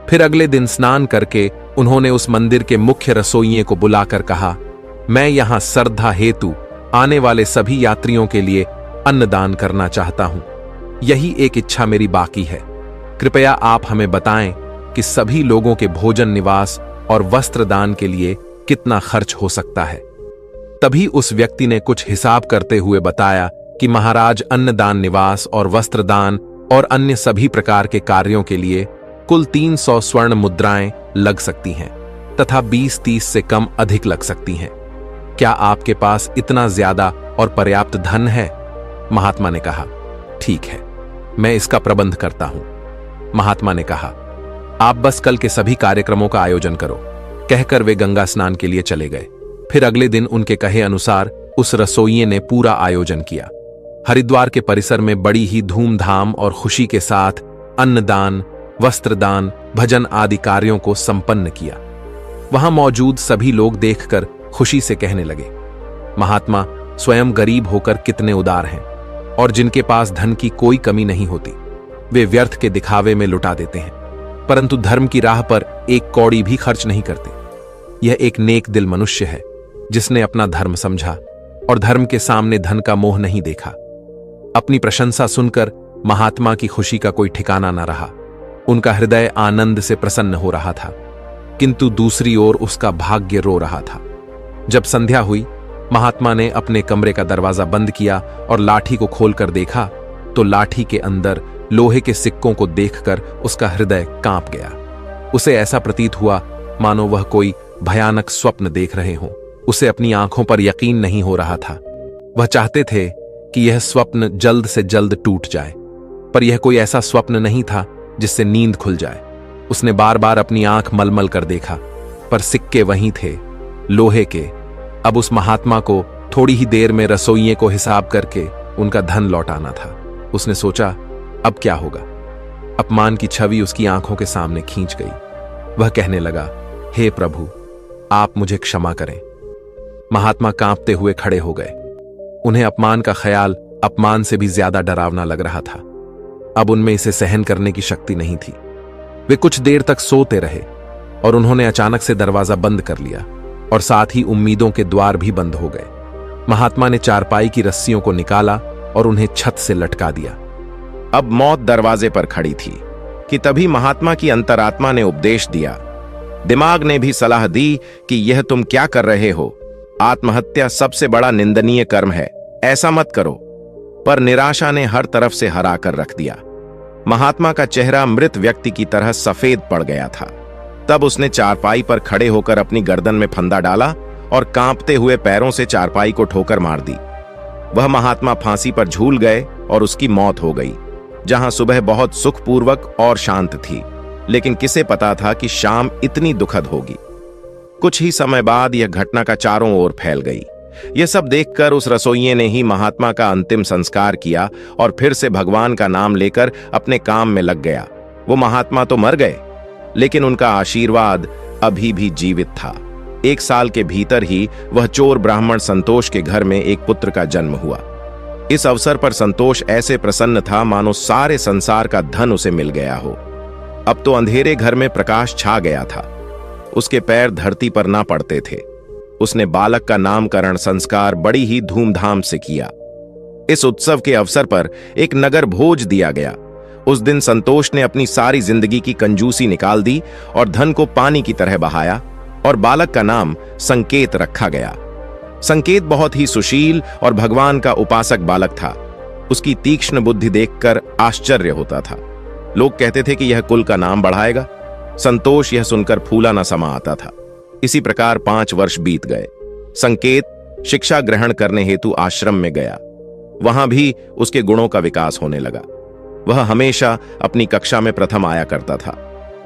फिर अगले दिन स्नान करके उन्होंने उस मंदिर के मुख्य रसोइये को बुलाकर कहा, मैं यहां श्रद्धा हेतु आने वाले सभी यात्रियों के लिए अन्नदान करना चाहता हूं। यही एक इच्छा मेरी बाकी है। कृपया आप हमें बताएं कि सभी लोगों के भोजन, निवास और वस्त्र दान के लिए कितना खर्च हो सकता है। तभी उस व्यक्ति ने कुछ हिसाब करते हुए बताया कि महाराज, अन्नदान, निवास और वस्त्र दान और अन्य सभी प्रकार के कार्यों के लिए कुल 300 स्वर्ण मुद्राएं लग सकती हैं तथा 20-30 से कम अधिक लग सकती हैं। क्या आपके पास इतना ज्यादा और पर्याप्त धन है? महात्मा ने कहा, ठीक है, मैं इसका प्रबंध करता हूं। महात्मा ने कहा, आप बस कल के सभी कार्यक्रमों का आयोजन करो। कहकर वे गंगा स्नान के लिए चले गए। फिर अगले दिन उनके कहे अनुसार उस रसोइये ने पूरा आयोजन किया। हरिद्वार के परिसर में बड़ी ही धूमधाम और खुशी के साथ अन्नदान, वस्त्रदान, भजन आदि कार्यों को संपन्न किया। वहां मौजूद सभी लोग देखकर खुशी से कहने लगे, महात्मा स्वयं गरीब होकर कितने उदार हैं और जिनके पास धन की कोई कमी नहीं होती, वे व्यर्थ के दिखावे में लुटा देते हैं, परंतु धर्म की राह पर एक कौड़ी भी खर्च नहीं करते। यह एक नेक दिल मनुष्य है जिसने अपना धर्म समझा और धर्म के सामने धन का मोह नहीं देखा। अपनी प्रशंसा सुनकर महात्मा की खुशी का कोई ठिकाना न रहा। उनका हृदय आनंद से प्रसन्न हो रहा था, किंतु दूसरी ओर उसका भाग्य रो रहा था। जब संध्या हुई, महात्मा ने अपने कमरे का दरवाजा बंद किया और लाठी को खोलकर देखा तो लाठी के अंदर लोहे के सिक्कों को देखकर उसका हृदय कांप गया। उसे ऐसा प्रतीत हुआ मानो वह कोई भयानक स्वप्न देख रहे हों। उसे अपनी आंखों पर यकीन नहीं हो रहा था। वह चाहते थे कि यह स्वप्न जल्द से जल्द टूट जाए, पर यह कोई ऐसा स्वप्न नहीं था जिससे नींद खुल जाए। उसने बार बार अपनी आंख मलमल कर देखा, पर सिक्के वहीं थे, लोहे के। अब उस महात्मा को थोड़ी ही देर में रसोइये को हिसाब करके उनका धन लौटाना था। उसने सोचा, अब क्या होगा। अपमान की छवि उसकी आंखों के सामने खींच गई। वह कहने लगा, हे प्रभु, आप मुझे क्षमा करें। महात्मा कांपते हुए खड़े हो गए। उन्हें अपमान का ख्याल अपमान से भी ज्यादा डरावना लग रहा था। अब उनमें इसे सहन करने की शक्ति नहीं थी। वे कुछ देर तक सोते रहे और उन्होंने अचानक से दरवाजा बंद कर लिया और साथ ही उम्मीदों के द्वार भी बंद हो गए। महात्मा ने चारपाई की रस्सियों को निकाला और उन्हें छत से लटका दिया। अब मौत दरवाजे पर खड़ी थी कि तभी महात्मा की अंतरात्मा ने उपदेश दिया। दिमाग ने भी सलाह दी कि यह तुम क्या कर रहे हो। आत्महत्या सबसे बड़ा निंदनीय कर्म है, ऐसा मत करो। पर निराशा ने हर तरफ से हरा कर रख दिया। महात्मा का चेहरा मृत व्यक्ति की तरह सफेद पड़ गया था। तब उसने चारपाई पर खड़े होकर अपनी गर्दन में फंदा डाला और कांपते हुए पैरों से चारपाई को ठोकर मार दी। वह महात्मा फांसी पर झूल गए और उसकी मौत हो गई। जहां सुबह बहुत सुखपूर्वक और शांत थी, लेकिन किसे पता था कि शाम इतनी दुखद होगी। कुछ ही समय बाद यह घटना का चारों ओर फैल गई। यह सब देखकर उस रसोइये ने ही महात्मा का अंतिम संस्कार किया और फिर से भगवान का नाम लेकर अपने काम में लग गया। वो महात्मा तो मर गए, लेकिन उनका आशीर्वाद अभी भी जीवित था। 1 साल के भीतर ही वह चोर ब्राह्मण संतोष के घर में एक पुत्र का जन्म हुआ। इस अवसर पर संतोष ऐसे प्रसन्न था मानो सारे संसार का धन उसे मिल गया हो। अब तो अंधेरे घर में प्रकाश छा गया था। उसके पैर धरती पर ना पड़ते थे। उसने बालक का नामकरण संस्कार बड़ी ही धूमधाम से किया। इस उत्सव के अवसर पर एक नगर भोज दिया गया। उस दिन संतोष ने अपनी सारी जिंदगी की कंजूसी निकाल दी और धन को पानी की तरह बहाया और बालक का नाम संकेत रखा गया। संकेत बहुत ही सुशील और भगवान का उपासक बालक था। उसकी तीक्ष्ण बुद्धि देखकर आश्चर्य होता था। लोग कहते थे कि यह कुल का नाम बढ़ाएगा। संतोष यह सुनकर फूला न समा आता था। इसी प्रकार 5 वर्ष बीत गए। संकेत शिक्षा ग्रहण करने हेतु आश्रम में गया। वहां भी उसके गुणों का विकास होने लगा। वह हमेशा अपनी कक्षा में प्रथम आया करता था।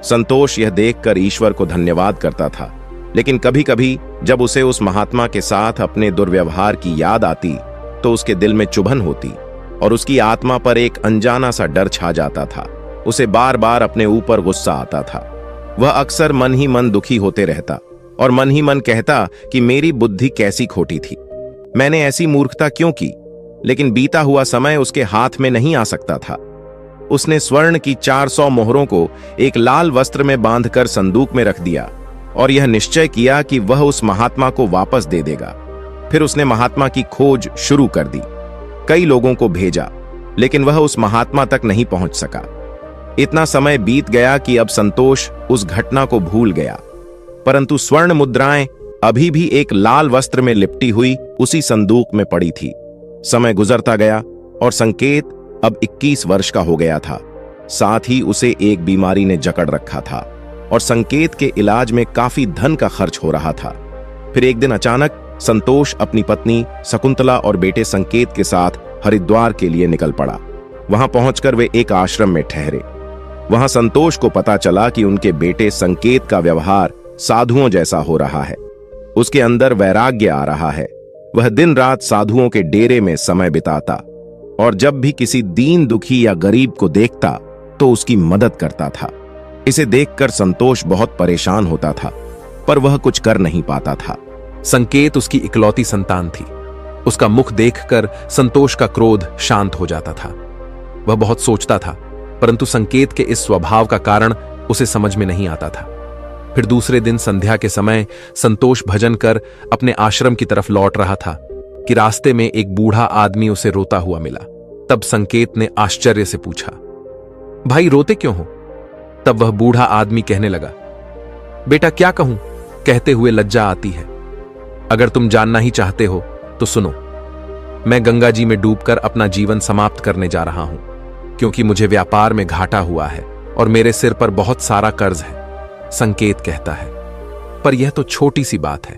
संतोष यह देखकर ईश्वर को धन्यवाद करता था, लेकिन कभी कभी जब उसे उस महात्मा के साथ अपने दुर्व्यवहार की याद आती तो उसके दिल में चुभन होती और उसकी आत्मा पर एक अनजाना सा डर छा जाता था। उसे बार बार अपने ऊपर गुस्सा आता था। वह अक्सर मन ही मन दुखी होते रहता और मन ही मन कहता कि मेरी बुद्धि कैसी खोटी थी, मैंने ऐसी मूर्खता क्यों की। लेकिन बीता हुआ समय उसके हाथ में नहीं आ सकता था। उसने स्वर्ण की 400 मोहरों को एक लाल वस्त्र में बांधकर संदूक में रख दिया और यह निश्चय किया कि वह उस महात्मा को वापस दे देगा। फिर उसने महात्मा की खोज शुरू कर दी। कई लोगों को भेजा, लेकिन वह उस महात्मा तक नहीं पहुंच सका। इतना समय बीत गया कि अब संतोष उस घटना को भूल गया, परंतु स्वर्ण मुद्राएं अभी भी एक लाल वस्त्र में लिपटी हुई उसी संदूक में पड़ी थी। समय गुजरता गया और संकेत अब 21 वर्ष का हो गया था। साथ ही उसे एक बीमारी ने जकड़ रखा था और संकेत के इलाज में काफी धन का खर्च हो रहा था। फिर एक दिन अचानक संतोष अपनी पत्नी शकुंतला और बेटे संकेत के साथ हरिद्वार के लिए निकल पड़ा। वहां पहुंचकर वे एक आश्रम में ठहरे। वहां संतोष को पता चला कि उनके बेटे संकेत का व्यवहार साधुओं जैसा हो रहा है। उसके अंदर वैराग्य आ रहा है। वह दिन रात साधुओं के डेरे में समय बिताता और जब भी किसी दीन दुखी या गरीब को देखता तो उसकी मदद करता था। इसे देखकर संतोष बहुत परेशान होता था, पर वह कुछ कर नहीं पाता था। संकेत उसकी इकलौती संतान थी। उसका मुख देखकर संतोष का क्रोध शांत हो जाता था। वह बहुत सोचता था, परंतु संकेत के इस स्वभाव का कारण उसे समझ में नहीं आता था। फिर दूसरे दिन संध्या के समय संतोष भजन कर अपने आश्रम की तरफ लौट रहा था कि रास्ते में एक बूढ़ा आदमी उसे रोता हुआ मिला। तब संकेत ने आश्चर्य से पूछा, भाई रोते क्यों हो? तब वह बूढ़ा आदमी कहने लगा, बेटा क्या कहूं, कहते हुए लज्जा आती है। अगर तुम जानना ही चाहते हो तो सुनो। मैं गंगा जी में डूबकर अपना जीवन समाप्त करने जा रहा हूं, क्योंकि मुझे व्यापार में घाटा हुआ है और मेरे सिर पर बहुत सारा कर्ज है। संकेत कहता है, पर यह तो छोटी सी बात है।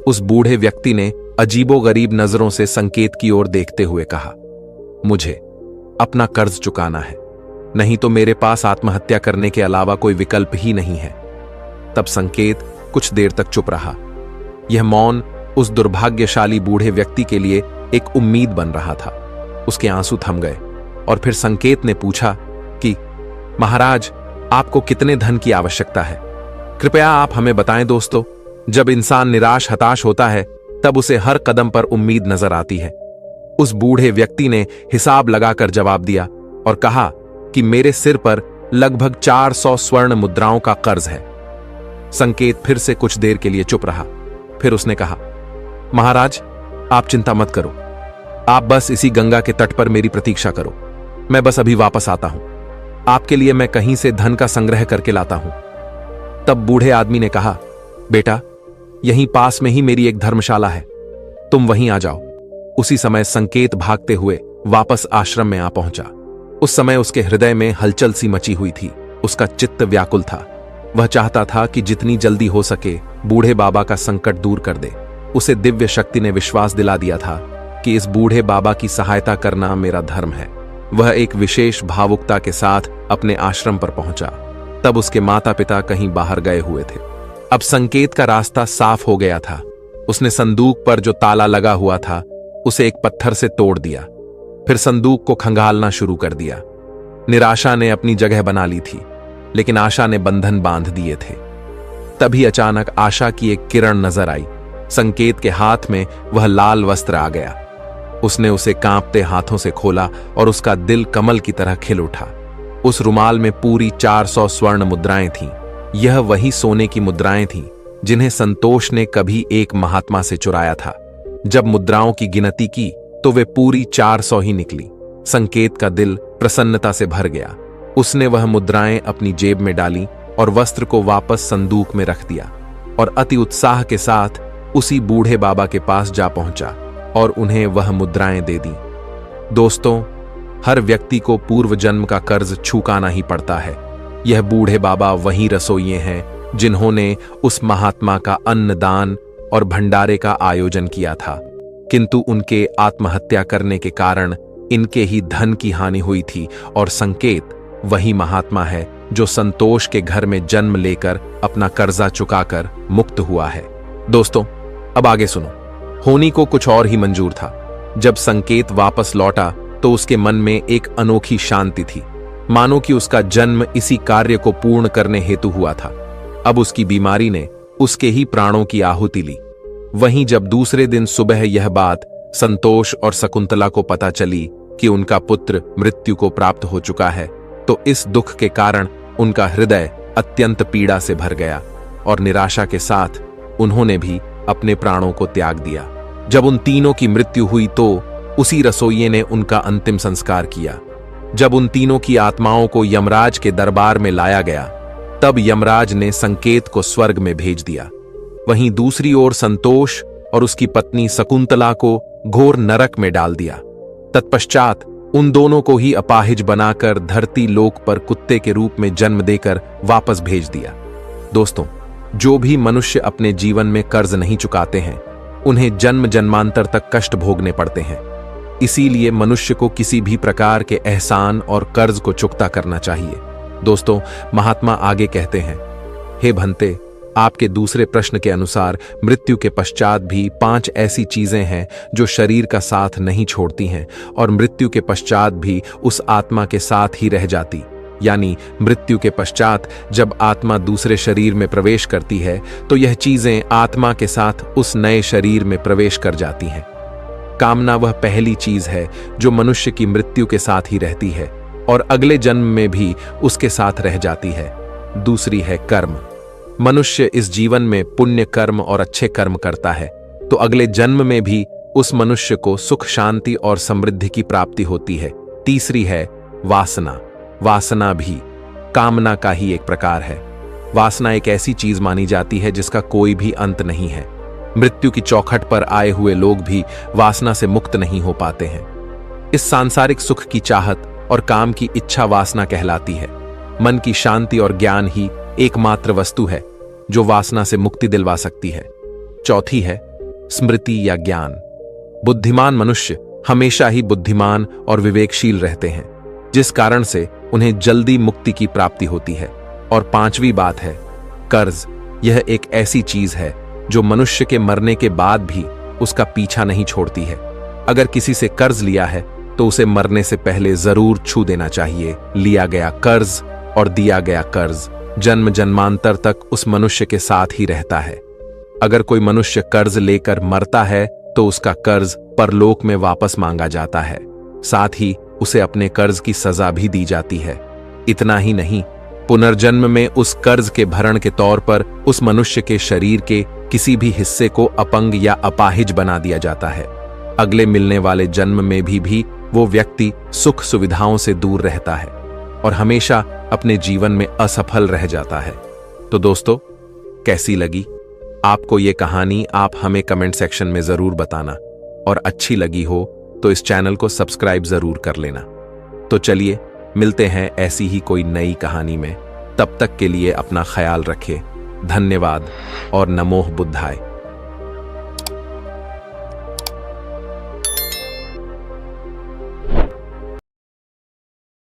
उस बूढ़े व्यक्ति ने अजीबोगरीब नजरों से संकेत की ओर देखते हुए कहा, मुझे अपना कर्ज चुकाना है, नहीं तो मेरे पास आत्महत्या करने के अलावा कोई विकल्प ही नहीं है। तब संकेत कुछ देर तक चुप रहा। यह मौन उस दुर्भाग्यशाली बूढ़े व्यक्ति के लिए एक उम्मीद बन रहा था। उसके आंसू थम गए और फिर संकेत ने पूछा कि महाराज, आपको कितने धन की आवश्यकता है? कृपया आप हमें बताएं दोस्तों। जब इंसान निराश हताश होता है तब उसे हर कदम पर उम्मीद नजर आती है। उस बूढ़े व्यक्ति ने हिसाब लगाकर जवाब दिया और कहा कि मेरे सिर पर लगभग 400 स्वर्ण मुद्राओं का कर्ज है। संकेत फिर से कुछ देर के लिए चुप रहा। फिर उसने कहा, महाराज, आप चिंता मत करो। आप बस इसी गंगा के तट पर मेरी प्रतीक्षा करो। मैं बस अभी वापस आता हूं। आपके लिए मैं कहीं से धन का संग्रह करके लाता हूं। तब बूढ़े आदमी ने कहा, बेटा, यहीं पास में ही मेरी एक धर्मशाला है, तुम वहीं आ जाओ। उसी समय संकेत भागते हुए वापस आश्रम में आ पहुंचा। उस समय उसके हृदय में हलचल सी मची हुई थी। उसका चित्त व्याकुल था। वह चाहता था कि जितनी जल्दी हो सके बूढ़े बाबा का संकट दूर कर दे। उसे दिव्य शक्ति ने विश्वास दिला दिया था कि इस बूढ़े बाबा की सहायता करना मेरा धर्म है। वह एक विशेष भावुकता के साथ अपने आश्रम पर पहुंचा। तब उसके माता पिता कहीं बाहर गए हुए थे। अब संकेत का रास्ता साफ हो गया था। उसने संदूक पर जो ताला लगा हुआ था उसे एक पत्थर से तोड़ दिया। फिर संदूक को खंगालना शुरू कर दिया। निराशा ने अपनी जगह बना ली थी, लेकिन आशा ने बंधन बांध दिए थे। तभी अचानक आशा की एक किरण नजर आई। संकेत के हाथ में वह लाल वस्त्र आ गया। उसने उसे कांपते हाथों से खोला और उसका दिल कमल की तरह खिल उठा। उस रुमाल में पूरी 400 स्वर्ण मुद्राएं थीं। यह वही सोने की मुद्राएं थीं जिन्हें संतोष ने कभी एक महात्मा से चुराया था। जब मुद्राओं की गिनती की तो वे पूरी 400 ही निकली। संकेत का दिल प्रसन्नता से भर गया। उसने वह मुद्राएं अपनी जेब में डाली और वस्त्र को वापस संदूक में रख दिया और अति उत्साह के साथ उसी बूढ़े बाबा के पास जा पहुंचा और उन्हें वह मुद्राएं दे दी। दोस्तों, हर व्यक्ति को पूर्व जन्म का कर्ज चुकाना ही पड़ता है। यह बूढ़े बाबा वही रसोइये हैं जिन्होंने उस महात्मा का अन्नदान और भंडारे का आयोजन किया था, किंतु उनके आत्महत्या करने के कारण इनके ही धन की हानि हुई थी। और संकेत वही महात्मा है जो संतोष के घर में जन्म लेकर अपना कर्जा चुकाकर मुक्त हुआ है। दोस्तों, अब आगे सुनो। होनी को कुछ और ही मंजूर था। जब संकेत वापस लौटा तो उसके मन में एक अनोखी शांति थी, मानो कि उसका जन्म इसी कार्य को पूर्ण करने हेतु हुआ था। अब उसकी बीमारी ने उसके ही प्राणों की आहुति ली। वहीं जब दूसरे दिन सुबह यह बात संतोष और शकुंतला को पता चली कि उनका पुत्र मृत्यु को प्राप्त हो चुका है, तो इस दुख के कारण उनका हृदय अत्यंत पीड़ा से भर गया और निराशा के साथ उन्होंने भी अपने प्राणों को त्याग दिया। जब उन तीनों की मृत्यु हुई तो उसी रसोइये ने उनका अंतिम संस्कार किया। जब उन तीनों की आत्माओं को यमराज के दरबार में लाया गया, तब यमराज ने संकेत को स्वर्ग में भेज दिया। वहीं दूसरी ओर संतोष और उसकी पत्नी शकुंतला को घोर नरक में डाल दिया। तत्पश्चात उन दोनों को ही अपाहिज बनाकर धरती लोक पर कुत्ते के रूप में जन्म देकर वापस भेज दिया। दोस्तों, जो भी मनुष्य अपने जीवन में कर्ज नहीं चुकाते हैं, उन्हें जन्म जन्मांतर तक कष्ट भोगने पड़ते हैं। इसीलिए मनुष्य को किसी भी प्रकार के एहसान और कर्ज को चुकता करना चाहिए। दोस्तों, महात्मा आगे कहते हैं, हे भंते, आपके दूसरे प्रश्न के अनुसार मृत्यु के पश्चात भी 5 ऐसी चीजें हैं जो शरीर का साथ नहीं छोड़ती हैं और मृत्यु के पश्चात भी उस आत्मा के साथ ही रह जाती। यानी मृत्यु के पश्चात जब आत्मा दूसरे शरीर में प्रवेश करती है तो यह चीजें आत्मा के साथ उस नए शरीर में प्रवेश कर जाती हैं। कामना वह पहली चीज है जो मनुष्य की मृत्यु के साथ ही रहती है और अगले जन्म में भी उसके साथ रह जाती है। दूसरी है कर्म। मनुष्य इस जीवन में पुण्य कर्म और अच्छे कर्म करता है तो अगले जन्म में भी उस मनुष्य को सुख शांति और समृद्धि की प्राप्ति होती है। तीसरी है वासना। वासना भी कामना का ही एक प्रकार है। वासना एक ऐसी चीज मानी जाती है जिसका कोई भी अंत नहीं है। मृत्यु की चौखट पर आए हुए लोग भी वासना से मुक्त नहीं हो पाते हैं। इस सांसारिक सुख की चाहत और काम की इच्छा वासना कहलाती है। मन की शांति और ज्ञान ही एकमात्र वस्तु है जो वासना से मुक्ति दिलवा सकती है। चौथी है स्मृति या ज्ञान। बुद्धिमान मनुष्य हमेशा ही बुद्धिमान और विवेकशील रहते हैं, जिस कारण से उन्हें जल्दी मुक्ति की प्राप्ति होती है। और 5वीं बात है कर्ज। यह एक ऐसी चीज है जो मनुष्य के मरने के बाद भी उसका पीछा नहीं छोड़ती है। अगर किसी से कर्ज लिया है तो उसे मरने से पहले जरूर छू देना चाहिए। लिया गया कर्ज और दिया गया कर्ज जन्म जन्मांतर तक उस मनुष्य के साथ ही रहता है। अगर कोई मनुष्य कर्ज लेकर मरता है तो उसका कर्ज परलोक में वापस मांगा जाता है, साथ ही उसे अपने कर्ज की सजा भी दी जाती है। इतना ही नहीं, पुनर्जन्म में उस कर्ज के भरण के तौर पर उस मनुष्य के शरीर के किसी भी हिस्से को अपंग या अपाहिज बना दिया जाता है। अगले मिलने वाले जन्म में भी वो व्यक्ति सुख सुविधाओं से दूर रहता है और हमेशा अपने जीवन में असफल रह जाता है। तो दोस्तों, कैसी लगी आपको ये कहानी? आप हमें कमेंट सेक्शन में जरूर बताना, और अच्छी लगी हो तो इस चैनल को सब्सक्राइब जरूर कर लेना। तो चलिए मिलते हैं ऐसी ही कोई नई कहानी में। तब तक के लिए अपना ख्याल रखें। धन्यवाद और नमोः बुद्धाय।